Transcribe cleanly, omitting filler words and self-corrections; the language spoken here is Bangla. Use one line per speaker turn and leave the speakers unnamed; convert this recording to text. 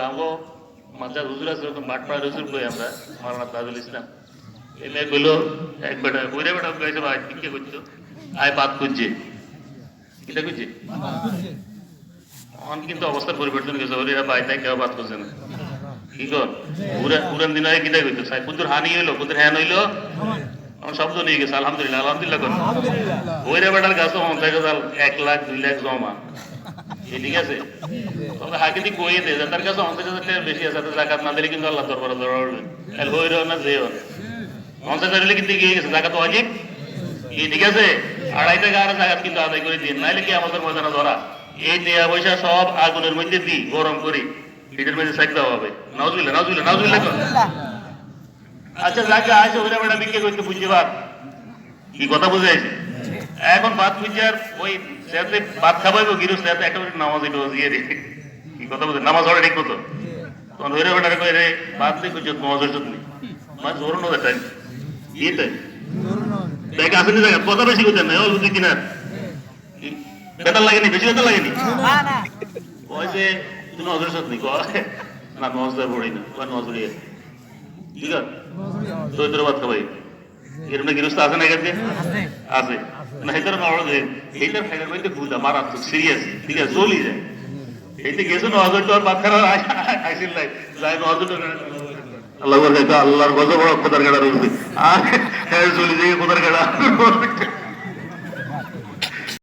আমগো মাদ্রাস হুজুর আছে ওরকম বাটপাড়ার হুজুর কই আমরা মাওলানা তাজুল ইসলাম এই মেয়ে কইলো এক বেটা কইরে বেটা কইছে ভাই কি করছো আয় বাদ খুঁজছে কিটা খুঁজছে অন কিন্তু অবস্থার পরিবর্তন গেছে ওরা ভাই তাই কেউ বাদ করছে না কি কর পুরান দিন আগে কিটা কইতো সাই কুতুর হানি হইলো কুতুর হ্যান হইলো আমার শব্দ নিয়ে গেছে আলহামদুলিল্লাহ আলহামদুলিল্লাহ কর ওইরে বেটার কাছে মন থাকে 1 লাখ 2 লাখ জমা ঠিক আছে তবে হাকিদি কই দে তার কাছে 50,000 বেশি আছে জাকাত না দিলে কিন্তু আল্লাহ দরবারে ধরা হবে তাহলে হইরো না যেও 50,000 দিলে কিন্তু গিয়ে গেছে জাকাত ওয়াজিব ঠিক আছে 2.5 টাকা আর জাকাত কিন্তু আদায় করে দিন নাইলে কি আমাদের ময়দানে ধরা এই দেয়া পয়সা সব আগুনের মধ্যে দি গরম করি এটার মধ্যে সাইড দেওয়া হবে নাউজুবিল্লাহ নাউজুবিল্লাহ নাউজুবিল্লাহ আচ্ছা জায়গা আছে ওরা বেটা বিক্রি করতে বুঝিবার কি কথা বুঝাইছে এখন ভাত বুঝার ওই সাথে ভাত খাবাইবো গিরু সাথে একটা নামাজ এটা দিয়ে রে কি কথা বুঝে নামাজ পড়ে ঠিক মতো তখন ওইরে বেটারে কই রে ভাত দিয়ে বুঝত নামাজ হচ্ছে তুমি মানে জোর নো দেয় কি তাই দেখ আসেনি জায়গা কথা বেশি করতেন না অল্প কিনা বেটার লাগেনি বেশি বেটার লাগেনি না না ওই যে তুমি নজর সাথে নি কয় না নামাজ পড়ি না বা নামাজ পড়ি ঠিক আছে চৈত্র ভাত খাবাই এরকম গৃহস্থ আছে না এখানে আছে না হেতার নড়ে এইটার ফেলের মধ্যে বুঝা মারাত্মক সিরিয়াস ঠিক আছে চলি যায় এইতে গেছে নজর তো আর ভাত খাওয়া আইসিল নাই যাই নজর আল্লাহ আল্লাহর গজব বড় খোদার গাড়া রয়েছে আর চলি যায় খোদার গাড়া